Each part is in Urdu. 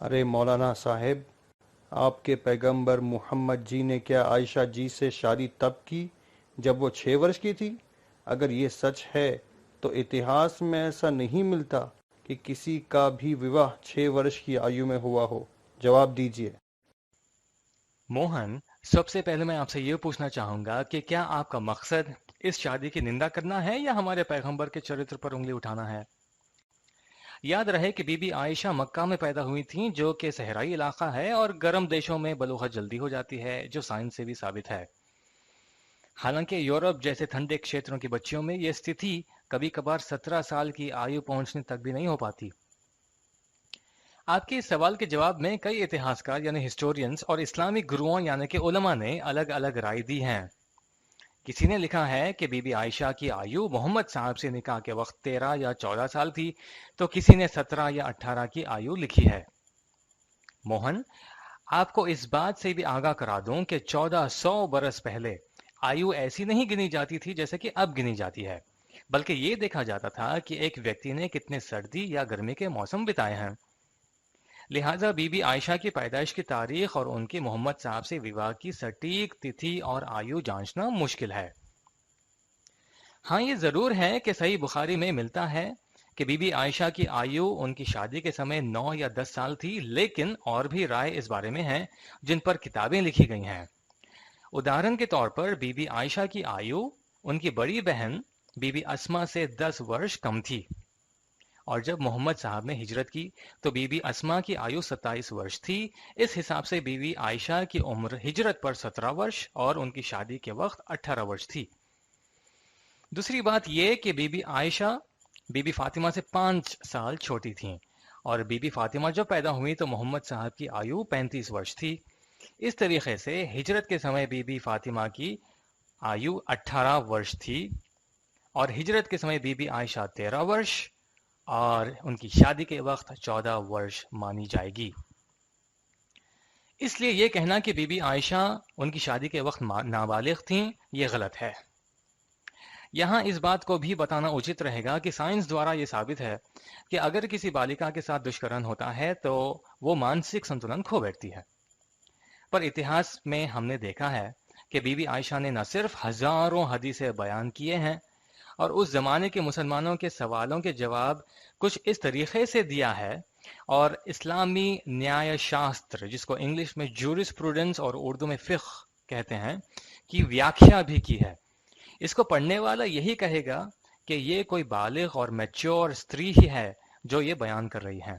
ارے مولانا صاحب، آپ کے پیغمبر محمد جی نے کیا عائشہ جی سے شادی تب کی جب وہ 6 برس کی تھی؟ اگر یہ سچ ہے تو اتہاس میں ایسا نہیں ملتا کہ کسی کا بھی وواہ 6 برس کی آیو میں ہوا ہو۔ جواب دیجیے۔ موہن، سب سے پہلے میں آپ سے یہ پوچھنا چاہوں گا کہ کیا آپ کا مقصد اس شادی کی نندا کرنا ہے یا ہمارے پیغمبر کے چرتر پر انگلی اٹھانا ہے؟ یاد رہے کہ بی بی عائشہ مکہ میں پیدا ہوئی تھیں، جو کہ صحرائی علاقہ ہے اور گرم دیشوں میں بلوغت جلدی ہو جاتی ہے، جو سائنس سے بھی ثابت ہے۔ حالانکہ یورپ جیسے ٹھنڈے کھیتروں کی بچیوں میں یہ استھتی کبھی کبھار 17 سال کی آیو پہنچنے تک بھی نہیں ہو پاتی۔ آپ کے اس سوال کے جواب میں کئی اتہاسکار یعنی ہسٹورینز اور اسلامی گروؤں یعنی کہ علماء نے الگ الگ رائے دی ہیں۔ کسی نے لکھا ہے کہ بی بی عائشہ کی آیو محمد صاحب سے نکاح کے وقت 13 یا 14 سال تھی، تو کسی نے 17 یا 18 کی آیو لکھی ہے۔ موہن، آپ کو اس بات سے بھی آگاہ کرا دوں کہ 1400 برس پہلے آیو ایسی نہیں گنی جاتی تھی جیسے کہ اب گنی جاتی ہے، بلکہ یہ دیکھا جاتا تھا کہ ایک ویکتی نے کتنے سردی یا گرمی کے موسم بتائے ہیں۔ لہٰذا بی بی عائشہ کی پیدائش کی تاریخ اور ان کے محمد صاحب سے وواہ کی سٹیک تتھی اور آیو جانچنا مشکل ہے۔ ہاں، یہ ضرور ہے کہ صحیح بخاری میں ملتا ہے کہ بی بی عائشہ کی آیو ان کی شادی کے سمے 9 یا 10 سال تھی، لیکن اور بھی رائے اس بارے میں ہیں جن پر کتابیں لکھی گئی ہیں۔ ادہرن کے طور پر بی بی عائشہ کی آیو ان کی بڑی بہن بی بی اسما سے 10 برس کم تھی، اور جب محمد صاحب نے ہجرت کی تو بی بی اسما کی آیو 27 برس تھی۔ اس حساب سے بی بی عائشہ کی عمر ہجرت پر 17 برس اور ان کی شادی کے وقت 18 برس تھی۔ دوسری بات یہ کہ بی بی عائشہ بی بی فاطمہ سے 5 سال چھوٹی تھیں، اور بی بی فاطمہ جب پیدا ہوئی تو محمد صاحب کی آیو 35 برس تھی۔ اس طریقے سے ہجرت کے سمے بی بی فاطمہ کی آیو 18 برس تھی، اور ہجرت کے سمے بی بی عائشہ 13 برس اور ان کی شادی کے وقت 14 برس مانی جائے گی۔ اس لیے یہ کہنا کہ بی بی عائشہ ان کی شادی کے وقت نابالغ تھیں، یہ غلط ہے۔ یہاں اس بات کو بھی بتانا اچت رہے گا کہ سائنس دوارا یہ ثابت ہے کہ اگر کسی بالکا کے ساتھ دشکرن ہوتا ہے تو وہ مانسک سنتلن کھو بیٹھتی ہے۔ پر اتہاس میں ہم نے دیکھا ہے کہ بی بی عائشہ نے نہ صرف ہزاروں حدیثیں بیان کیے ہیں اور اس زمانے کے مسلمانوں کے سوالوں کے جواب کچھ اس طریقے سے دیا ہے، اور اسلامی نیائے شاستر، جس کو انگلش میں جورس پروڈنس اور اردو میں فقہ کہتے ہیں، کی ویاکھیا بھی کی ہے۔ اس کو پڑھنے والا یہی کہے گا کہ یہ کوئی بالغ اور میچور استری ہی ہے جو یہ بیان کر رہی ہے۔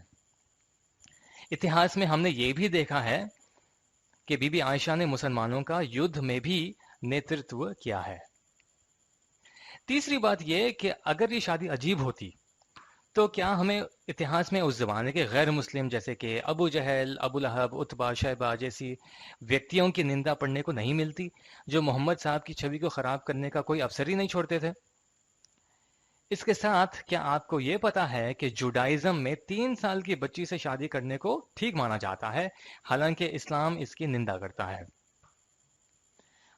اتہاس میں ہم نے یہ بھی دیکھا ہے کہ بی بی عائشہ نے مسلمانوں کا یدھ میں بھی نیترتو کیا ہے۔ تیسری بات یہ کہ اگر یہ شادی عجیب ہوتی تو کیا ہمیں اتہاس میں اس زمانے کے غیر مسلم جیسے کہ ابو جہل، ابو لہب، اتبا، شیبہ جیسی ویکتیوں کی نندا پڑھنے کو نہیں ملتی، جو محمد صاحب کی چھوی کو خراب کرنے کا کوئی افسر ہی نہیں چھوڑتے تھے؟ اس کے ساتھ کیا آپ کو یہ پتا ہے کہ جوڈائزم میں 3 سال کی بچی سے شادی کرنے کو ٹھیک مانا جاتا ہے، حالانکہ اسلام اس کی نندا کرتا ہے؟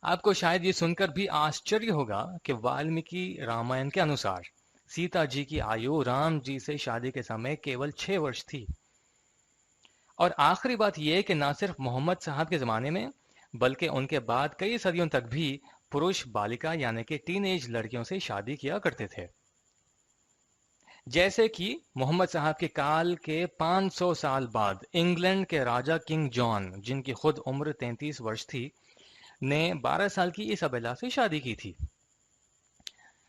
آپ کو شاید یہ سن کر بھی آشچریہ ہوگا کہ والمیکی رامائن کے انوسار سیتا جی کی آیو رام جی سے شادی کے سمے کیول 6 برس تھی۔ اور آخری بات یہ کہ نہ صرف محمد صاحب کے زمانے میں بلکہ ان کے بعد کئی صدیوں تک بھی پروش بالکا یعنی کہ ٹین ایج لڑکیوں سے شادی کیا کرتے تھے۔ جیسے کہ محمد صاحب کے کال کے 500 سال بعد انگلینڈ کے راجہ کنگ جان، جن کی خود عمر 33 برس تھی، نے 12 سال کی ایسابیلا سے شادی کی تھی۔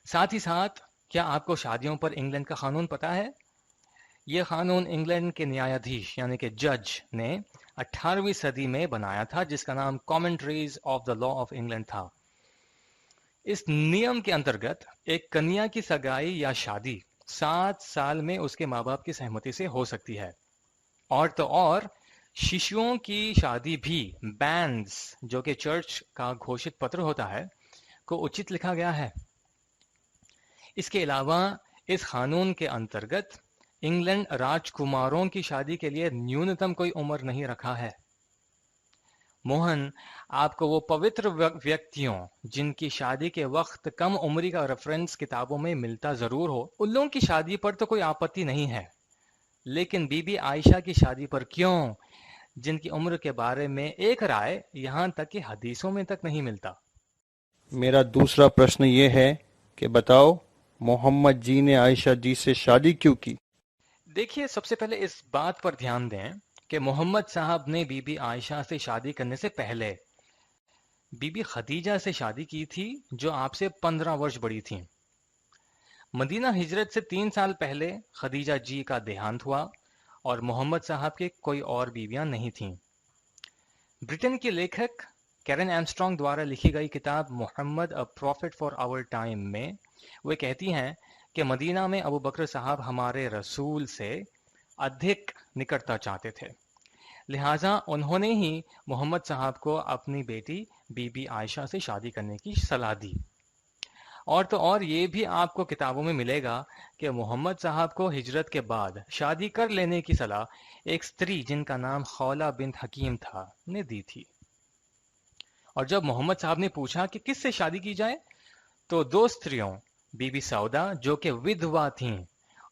ساتھ ہی ساتھ کیا آپ کو شادیوں پر انگلینڈ کا قانون پتا ہے؟ یہ قانون انگلینڈ کے نیادھیش یعنی کہ جج نے 18ویں صدی میں بنایا تھا، جس کا نام commentaries of the law of England تھا۔ اس نیم کے انترگت ایک کنیا کی سگائی یا شادی 7 سال میں اس کے ماں باپ کی سہمتی سے ہو سکتی ہے، اور تو اور ششیوں کی شادی بھی بینز، جو کہ چرچ کا گھوشت پتر ہوتا ہے، کو اچت لکھا گیا ہے۔ اس کے علاوہ اس قانون کے انترگت انگلینڈ راجکماروں کی شادی کے لیے نیونتم کوئی عمر نہیں رکھا ہے۔ موہن، آپ کو وہ پوتر ویکتیوں جن کی شادی کے وقت کم عمری کا ریفرنس کتابوں میں ملتا ضرور ہو، ان لوگوں کی شادی پر تو کوئی آپتی نہیں ہے، لیکن بی بی عائشہ کی شادی پر کیوں، جن کی عمر کے بارے میں ایک رائے یہاں تک کہ حدیثوں میں تک نہیں ملتا؟ میرا دوسرا پرشن یہ ہے کہ بتاؤ محمد جی نے عائشہ جی سے شادی کیوں کی؟ دیکھیے، سب سے پہلے اس بات پر دھیان دیں کہ محمد صاحب نے بی بی عائشہ سے شادی کرنے سے پہلے بی بی خدیجہ سے شادی کی تھی، جو آپ سے 15 ورش بڑی تھیں۔ مدینہ ہجرت سے 3 سال پہلے خدیجہ جی کا دیہانت ہوا اور محمد صاحب کے کوئی اور بیویاں نہیں تھیں۔ برٹن کی لیکھک کیرن ایمسٹرانگ دوارا لکھی گئی کتاب محمد اے پروفٹ فار آور ٹائم میں وہ کہتی ہیں کہ مدینہ میں ابو بکر صاحب ہمارے رسول سے ادھک نکٹتا چاہتے تھے، لہٰذا انہوں نے ہی محمد صاحب کو اپنی بیٹی بی بی عائشہ سے شادی کرنے کی صلاح دی۔ اور تو اور یہ بھی آپ کو کتابوں میں ملے گا کہ محمد صاحب کو ہجرت کے بعد شادی کر لینے کی صلاح ایک سٹری جن کا نام خولہ بنت حکیم تھا نے دی تھی۔ اور جب محمد صاحب نے پوچھا کہ کس سے شادی کی جائے تو 2 ستریوں، بی بی سودا جو کہ ودوا تھیں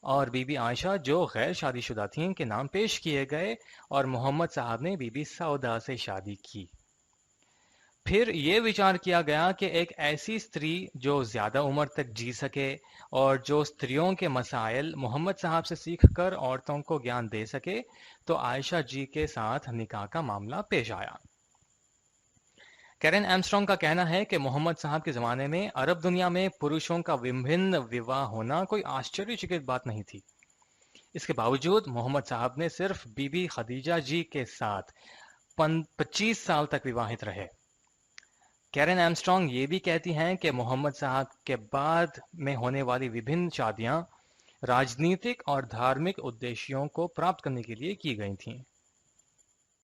اور بی بی عائشہ جو غیر شادی شدہ تھیں کے نام پیش کیے گئے اور محمد صاحب نے بی بی سودا سے شادی کی۔ پھر یہ وچار کیا گیا کہ ایک ایسی ستری جو زیادہ عمر تک جی سکے اور جو ستریوں کے مسائل محمد صاحب سے سیکھ کر عورتوں کو گیان دے سکے، تو عائشہ جی کے ساتھ نکاح کا معاملہ پیش آیا۔ کیرن ایمسٹرانگ کا کہنا ہے کہ محمد صاحب کے زمانے میں عرب دنیا میں پروشوں کا وبھن وواہ ہونا کوئی آشچریہ چکت بات نہیں تھی۔ اس کے باوجود محمد صاحب نے صرف بی بی خدیجہ جی کے ساتھ 25 سال تک وواہت رہے۔ کیرن ایمسٹرانگ یہ بھی کہتی ہیں کہ محمد صاحب کے بعد میں ہونے والی وبھن شادیاں راجنیتک اور دھارمک ادیشیوں کو پراپت کرنے کے لیے کی گئی تھیں۔